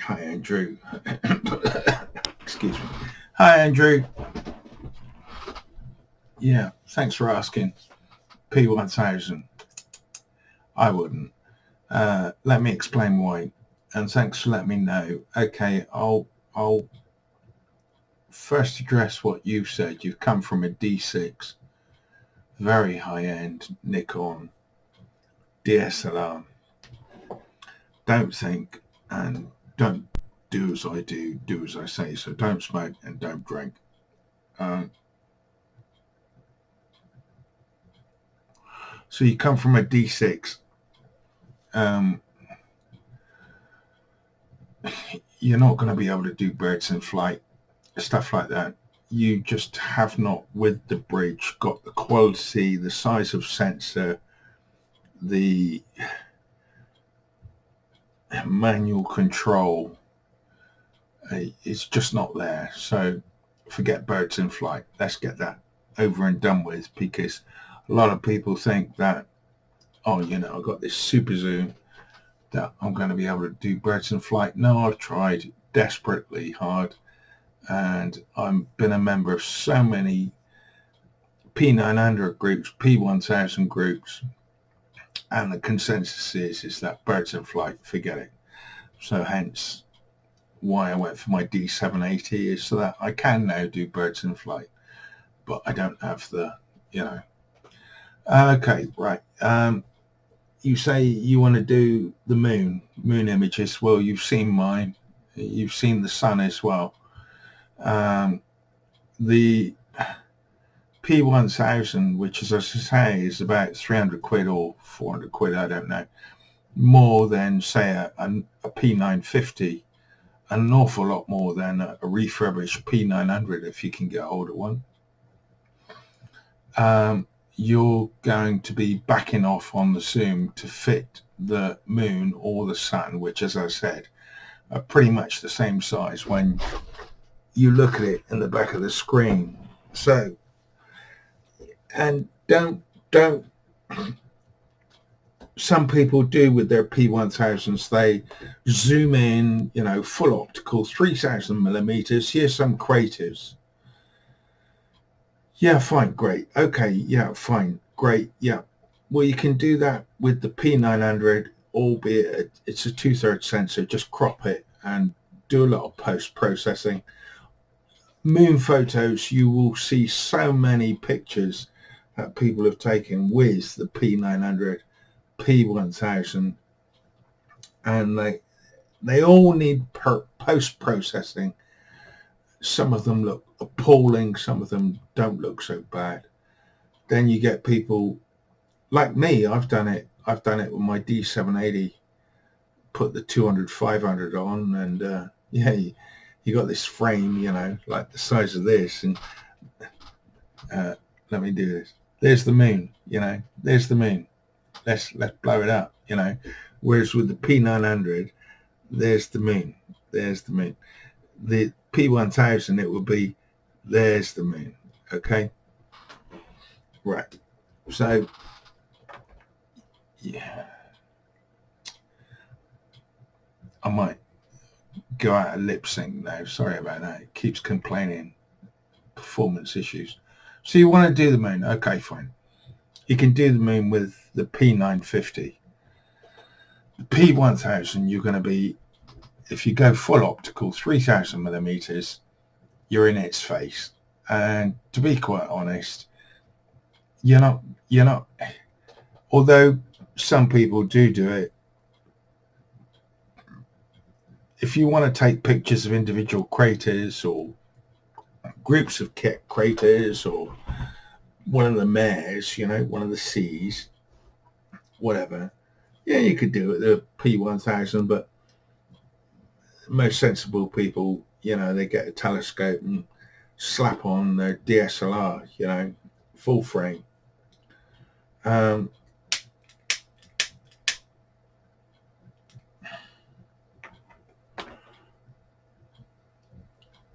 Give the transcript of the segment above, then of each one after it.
Hi, Andrew. Excuse me. Hi, Andrew. Yeah, thanks for asking. P1000. I wouldn't. Let me explain why. And thanks for letting me know. Okay, I'll first address what you said. You've come from a D6, very high-end Nikon DSLR. Don't think and don't do as I do as I say. So don't smoke and don't drink. So you come from a D6. You're not going to be able to do birds in flight, stuff like that. You just have not, with the bridge, got the quality, the size of sensor, the manual control. It's just not there. So forget birds in flight. Let's get that over and done with, because a lot of people think that, oh, I've got this super zoom that I'm going to be able to do birds in flight. No, I've tried desperately hard, and I've been a member of so many P900 groups, P1000 groups, and the consensus is that birds in flight, forget it. So hence why I went for my D780, is so that I can now do birds in flight, but I don't have the, Okay, right. You say you want to do the moon images. Well, you've seen mine. You've seen the sun as well. The P1000, which, as I say, is about 300 quid or 400 quid, I don't know, more than, say, a P950, an awful lot more than a refurbished P900 if you can get hold of one. You're going to be backing off on the zoom to fit the moon or the sun, which, as I said, are pretty much the same size when you look at it in the back of the screen. So, and don't some people do with their P1000s, they zoom in, full optical, 3000 millimeters. Here's some craters. Yeah, fine, great. Okay, yeah, fine, great, yeah. Well, you can do that with the P900, albeit it's a 2/3 sensor. Just crop it and do a lot of post-processing. Moon photos, you will see so many pictures that people have taken with the P900, P1000, and they all need post-processing. Some of them look appalling, some of them don't look so bad. Then you get people like me. I've done it with my D780, put the 200 500 on, and you got this frame, like the size of this, and let me do this. There's the moon, there's the moon. Let's blow it up, Whereas with the P900, there's the moon. The P1000, it will be, there's the moon. Okay, right. So yeah, I might go out of lip sync now. Sorry about that. It keeps complaining. Performance issues. So you want to do the moon? Okay, fine. You can do the moon with the P950. The P1000, you're going to be, if you go full optical, 3000 millimeters, you're in its face. And to be quite honest, you're not, although some people do it, if you want to take pictures of individual craters or groups of craters or one of the mares, one of the seas, whatever, yeah, you could do it, the P1000, but most sensible people, they get a telescope and slap on their DSLR, full frame.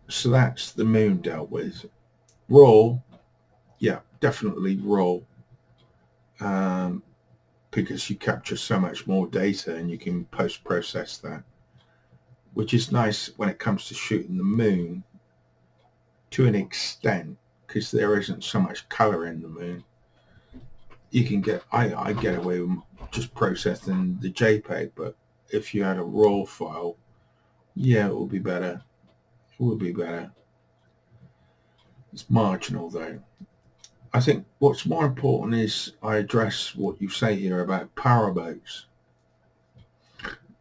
So that's the moon dealt with. RAW, yeah, definitely RAW, because you capture so much more data and you can post-process that. which is nice when it comes to shooting the moon to an extent, because there isn't so much color in the moon. You can get, I get away with just processing the JPEG, but if you had a RAW file, yeah, it would be better. It would be better. It's marginal though. I think what's more important is I address what you say here about power boats.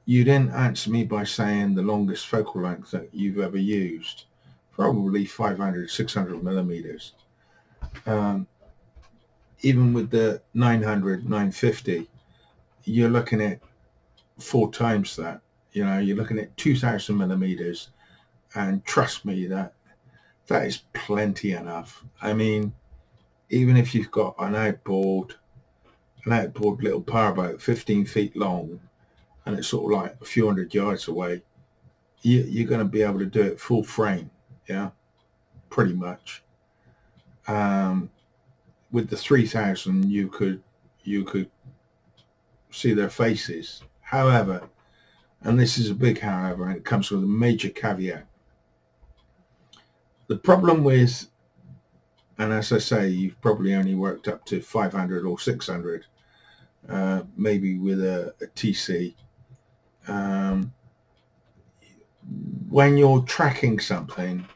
You didn't answer me by saying the longest focal length that you've ever used. Probably 500, 600 millimeters. Even with the 900, 950, you're looking at 4 times that. You know, you're looking at 2,000 millimeters, and trust me, that is plenty enough. I mean, even if you've got an outboard little powerboat, 15 feet long, and it's sort of like a few hundred yards away, you're going to be able to do it full frame, yeah, pretty much. With the 3000, you could see their faces. However, and this is a big however, and it comes with a major caveat. The problem with, and as I say, you've probably only worked up to 500 or 600, maybe with a TC. When you're tracking something,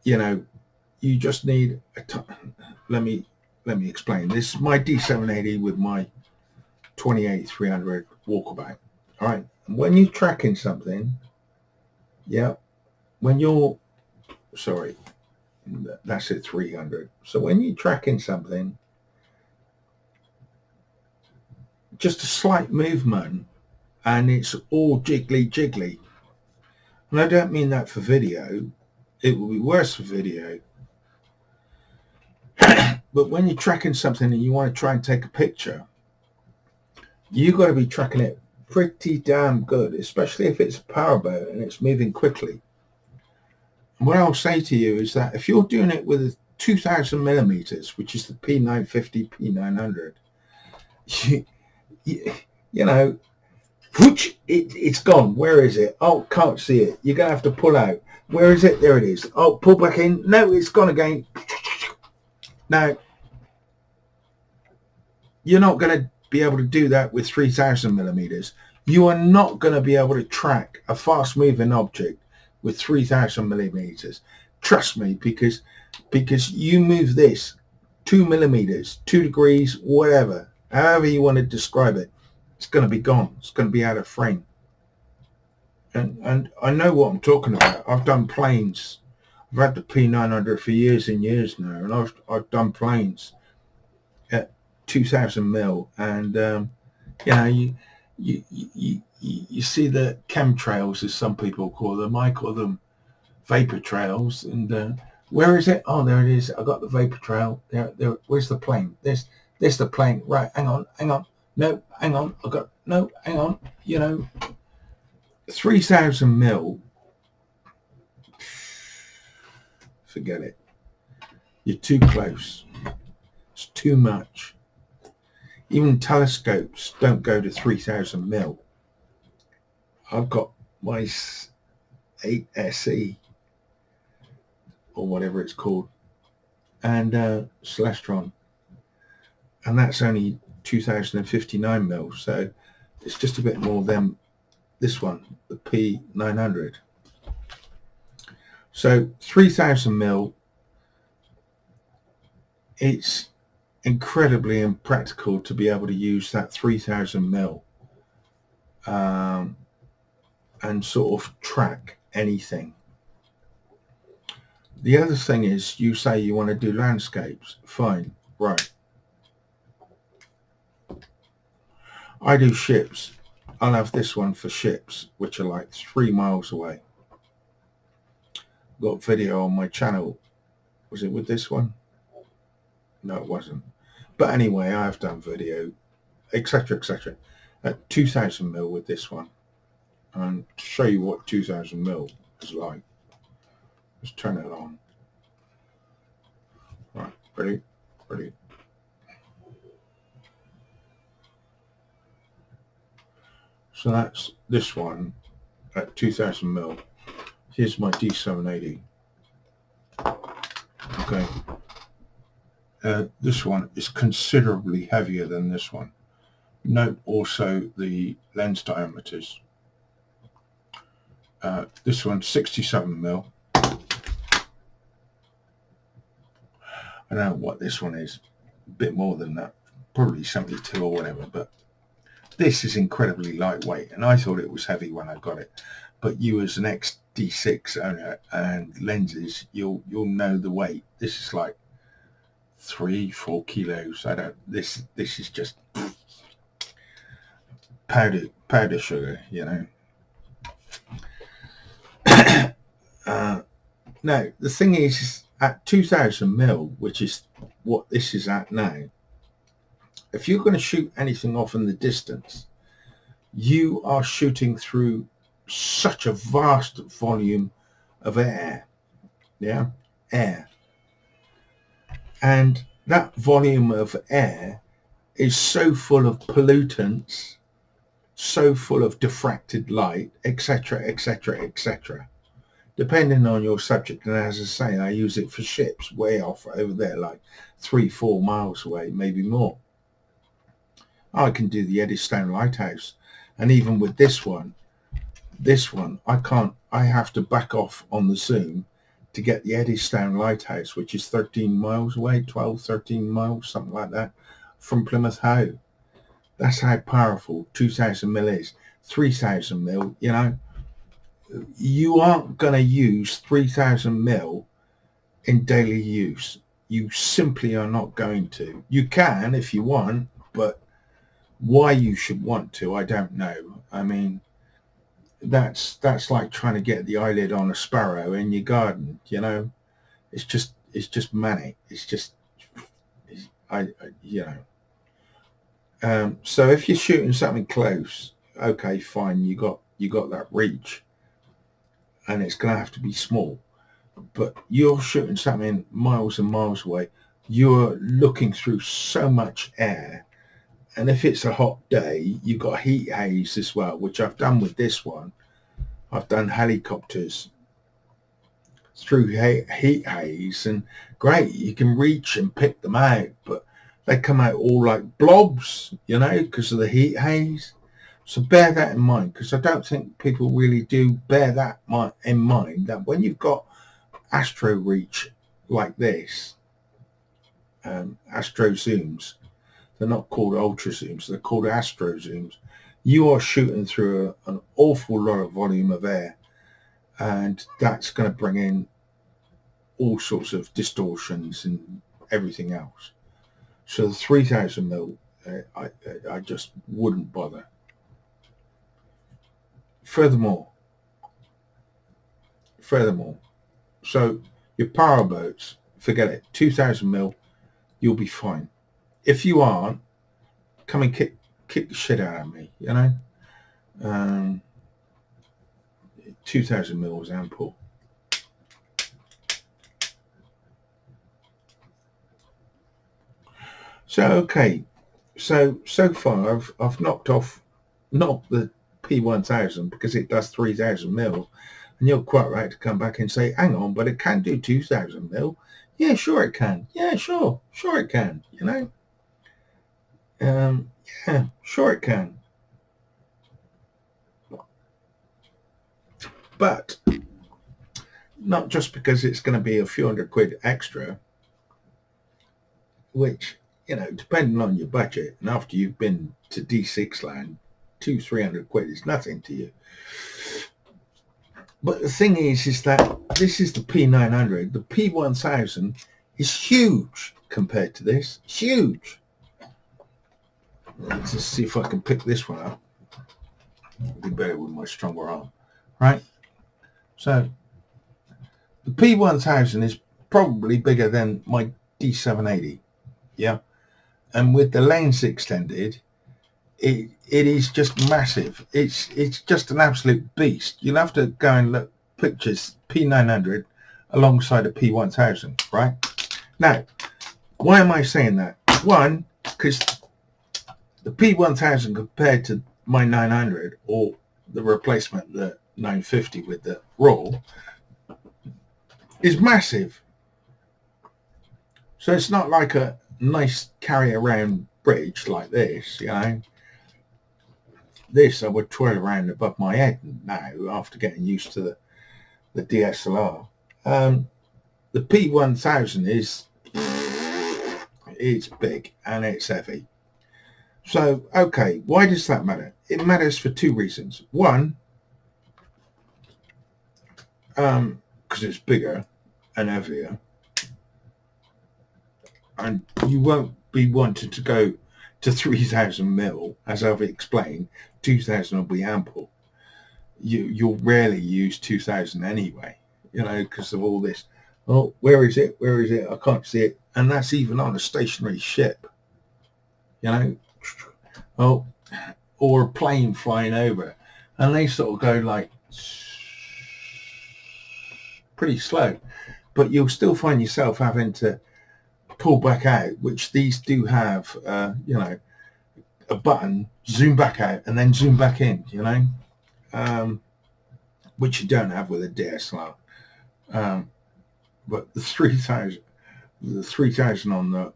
you know, you just need let me explain. This is my D780 with my 28-300 walkabout. All right, when you're tracking something, yeah, when you're, sorry, that's at 300. So when you're tracking something, just a slight movement and it's all jiggly. And I don't mean that for video. It will be worse for video. But when you're tracking something and you want to try and take a picture, you've got to be tracking it pretty damn good, especially if it's a powerboat and it's moving quickly. And what I'll say to you is that if you're doing it with a 2,000 millimeters, which is the P950, P900, you know, it's gone. Where is it? Oh, can't see it. You're going to have to pull out. Where is it? There it is. Oh, pull back in. No, it's gone again. Now, you're not going to be able to do that with 3,000 millimeters. You are not going to be able to track a fast-moving object with 3,000 millimeters. Trust me, because you move this 2 millimeters, 2 degrees, whatever, however you want to describe it, it's going to be gone. It's going to be out of frame. And I know what I'm talking about. I've done planes. I've had the P900 for years and years now, and I've done planes at 2,000 mil, and you know, you see the chemtrails, as some people call them. I call them vapor trails. And where is it? Oh, there it is. I got the vapor trail. There. Where's the plane? There's the plane. Right. Hang on. No, hang on. Hang on. You know, 3,000 mil. Forget it. You're too close. It's too much. Even telescopes don't go to 3,000 mil. I've got my 8SE or whatever it's called, and Celestron, and that's only 2,059 mil. So it's just a bit more than this one, the P900. So 3,000 mil, it's incredibly impractical to be able to use that 3,000 mil and sort of track anything. The other thing is, you say you want to do landscapes. Fine, right. I do ships. I'll have this one for ships, which are like 3 miles away. Got video on my channel. Was it with this one? No, it wasn't. But anyway, I've done video, etc., etc. At 2,000 mil with this one. And to show you what 2,000 mil is like, let's turn it on. Right, ready. So that's this one. at 2000 mil. Here's my D780. Okay. This one is considerably heavier than this one. Note also the lens diameters. This one's 67 mil. I don't know what this one is. A bit more than that. Probably 72 or whatever, but this is incredibly lightweight, and I thought it was heavy when I got it. But you, as an ex-D6 owner and lenses, you'll know the weight. This is like 3-4 kilos. I don't. This is just powder sugar, you know. Now the thing is, at 2000 mil, which is what this is at now, if you're going to shoot anything off in the distance, you are shooting through such a vast volume of air. Yeah, air. And that volume of air is so full of pollutants, so full of diffracted light, etc., etc., etc. Depending on your subject, and as I say, I use it for ships way off over there, like 3-4 miles away, maybe more. I can do the Eddystone Lighthouse, and even with this one, I can't. I have to back off on the zoom to get the Eddystone Lighthouse, which is 13 miles away, 12, 13 miles, something like that, from Plymouth How. That's how powerful 2000 mil is. 3000 mil, you know, you aren't going to use 3000 mil in daily use. You simply are not going to. You can if you want, but why you should want to, I don't know. I mean, that's like trying to get the eyelid on a sparrow in your garden, you know. It's just manic. It's just, you know. So if you're shooting something close, okay, fine, you got that reach, and it's going to have to be small. But you're shooting something miles and miles away. You're looking through so much air, and if it's a hot day, you've got heat haze as well, which I've done with this one. I've done helicopters through heat haze, and great, you can reach and pick them out, but they come out all like blobs, you know, because of the heat haze. So bear that in mind, because I don't think people really do bear that in mind, that when you've got astro reach like this, astro zooms, they're not called ultra zooms, they're called astro zooms, you are shooting through an awful lot of volume of air, and that's going to bring in all sorts of distortions and everything else. So the 3000 mil, I just wouldn't bother. Furthermore, so your power boats, forget it. 2000 mil, you'll be fine. If you aren't, come and kick the shit out of me, you know. 2000 mil is ample. So okay, so far I've knocked the P1000 because it does 3000 mil, and you're quite right to come back and say, hang on, but it can do 2000 mil. Yeah, sure it can. Yeah, sure it can, you know. Yeah, sure it can. But not just because it's going to be a few £100 extra, which, you know, depending on your budget, and after you've been to D6 land, 200-300 is nothing to you. But the thing is that this is the P900. The P1000 is huge compared to this. Huge. Let's just see if I can pick this one up. It'll be better with my stronger arm, right? So the P1000 is probably bigger than my D780, yeah. And with the lens extended, it is just massive. It's just an absolute beast. You'll have to go and look pictures P900 alongside a P1000, right? Now, why am I saying that? One, because the P1000 compared to my 900 or the replacement that 950 with the raw is massive. So it's not like a nice carry around bridge like this, you know. This I would twirl around above my head now after getting used to the DSLR. The P1000 is big and it's heavy. So, okay, why does that matter? It matters for two reasons. One, because it's bigger and heavier, and you won't be wanting to go to 3000 mil, as I've explained. 2000 will be ample. You'll rarely use 2000 anyway, you know, because of all this. Oh, where is it? Where is it? I can't see it. And that's even on a stationary ship, you know. Oh, or a plane flying over, and they sort of go like pretty slow, but you'll still find yourself having to pull back out, which these do have, you know, a button, zoom back out and then zoom back in, you know, which you don't have with a DSLR. But the 3000 on the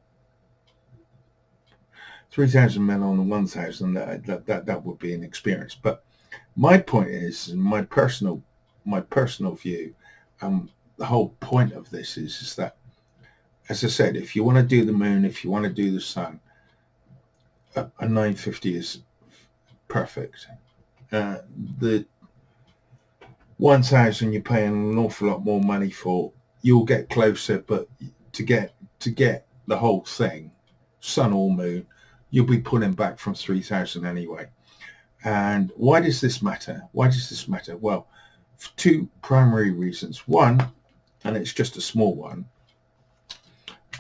3000 mil on the 1000, that would be an experience. But my point is, my personal view, the whole point of this is that, as I said, if you want to do the moon, if you want to do the sun, a 950 is perfect. The 1000 you're paying an awful lot more money for. You'll get closer, but to get the whole thing, sun or moon, you'll be pulling back from 3000 anyway. And why does this matter? Why does this matter? Well, for two primary reasons. One, and it's just a small one,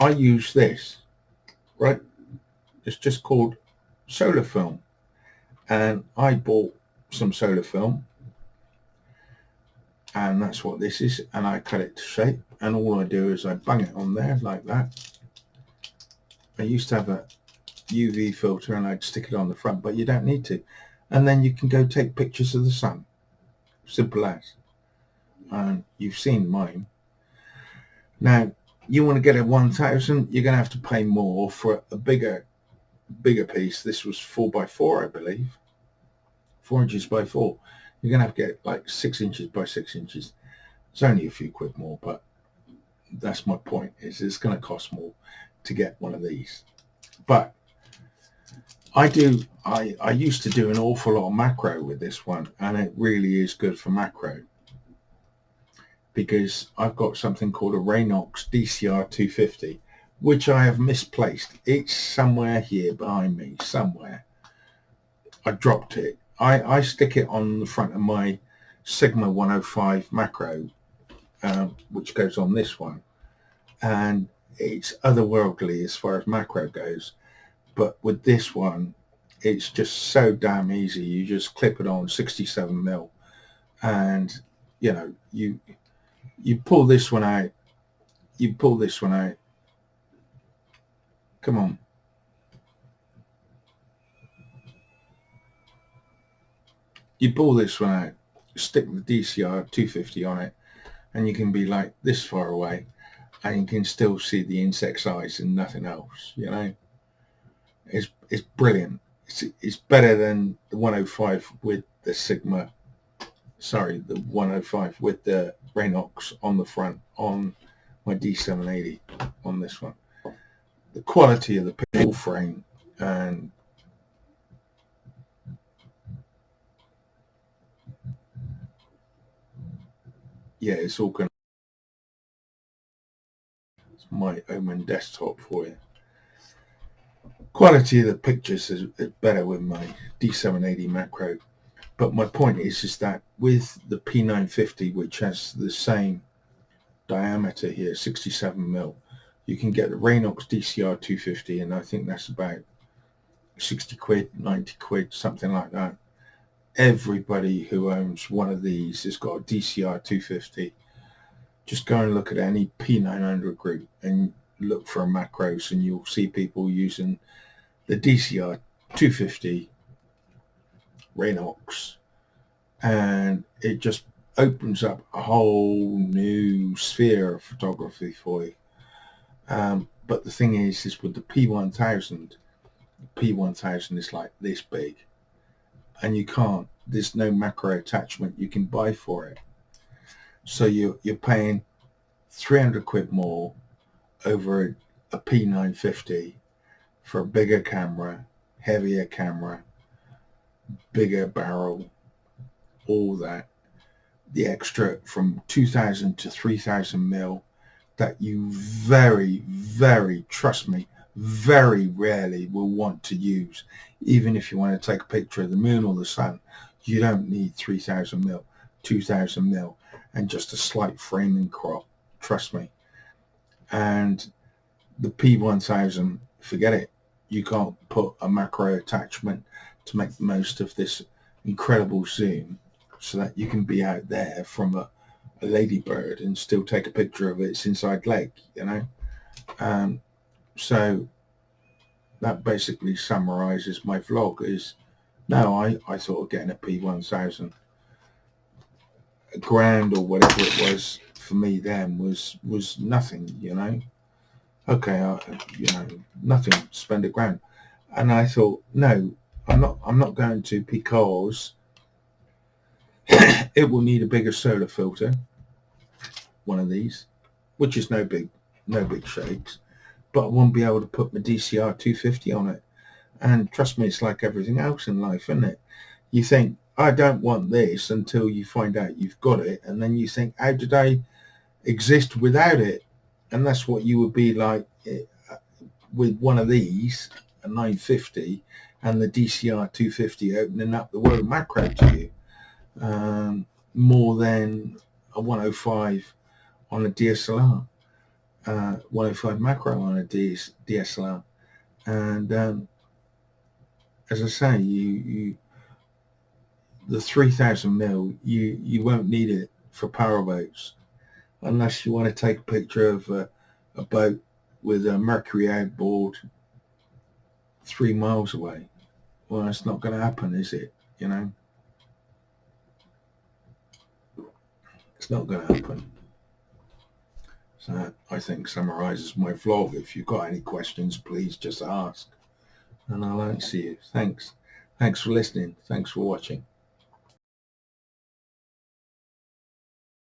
I use this, right? It's just called solar film. And I bought some solar film, and that's what this is, and I cut it to shape, and all I do is I bang it on there like that. I used to have a UV filter and I'd stick it on the front, but you don't need to. And then you can go take pictures of the sun. Simple as. And you've seen mine. Now, you want to get a 1000, you're going to have to pay more for a bigger piece. This was 4x4, I believe. 4 inches by 4. You're going to have to get like 6 inches by 6 inches. It's only a few quid more, but that's my point, is it's going to cost more to get one of these. But I used to do an awful lot of macro with this one, and it really is good for macro, because I've got something called a Raynox DCR 250, which I have misplaced. It's somewhere here behind me, somewhere. I dropped it. I stick it on the front of my Sigma 105 macro, which goes on this one, and it's otherworldly as far as macro goes. But with this one, it's just so damn easy. You just clip it on 67 mil, and you know, you pull this one out. You pull this one out. Come on. You pull this one out, stick the DCR 250 on it, and you can be like this far away, and you can still see the insect's eyes and nothing else, you know. It's brilliant. It's better than the 105 with the Sigma, sorry, the 105 with the Raynox on the front on my D780 on this one. The quality of the pixel frame, and yeah, it's all going to, it's my Omen desktop for you. Quality of the pictures is better with my D780 macro. But my point is that with the P950, which has the same diameter here, 67 mil, you can get the Raynox DCR 250, and I think that's about 60 quid, 90 quid, something like that. Everybody who owns one of these has got a DCR 250. Just go and look at any P900 group and look for macros, and you'll see people using the DCR 250 Raynox and it just opens up a whole new sphere of photography for you. But the thing is with the P1000, P1000 is like this big, and there's no macro attachment you can buy for it. So you're paying 300 quid more over a P950 for a bigger camera, heavier camera, bigger barrel, all that. The extra from 2000 to 3000 mil that you trust me, very rarely will want to use. Even if you want to take a picture of the moon or the sun, you don't need 3000 mil, 2000 mil, and just a slight framing crop, trust me. And the P1000, forget it. You can't put a macro attachment to make the most of this incredible zoom so that you can be out there from a ladybird and still take a picture of its inside leg, you know. So that basically summarizes my vlog. Is no, I thought of getting a P1000. A grand or whatever it was for me then was nothing, you know. Okay, you know, nothing, spend a grand. And I thought, no, I'm not going to, because it will need a bigger solar filter, one of these, which is no big shakes, but I won't be able to put my DCR 250 on it. And trust me, it's like everything else in life, isn't it? You think, I don't want this, until you find out you've got it, and then you think, how did I exist without it? And that's what you would be like with one of these, a 950, and the DCR 250 opening up the world of macro to you, more than a 105 on a DSLR, 105 macro on a DSLR. And as I say, the 3000 mil, you won't need it for power boats, unless you want to take a picture of a boat with a mercury outboard 3 miles away. Well, it's not going to happen, is it? You know, it's not going to happen. So that, I think, summarizes my vlog. If you've got any questions, please just ask, and I'll answer you. Thanks for listening. Thanks for watching.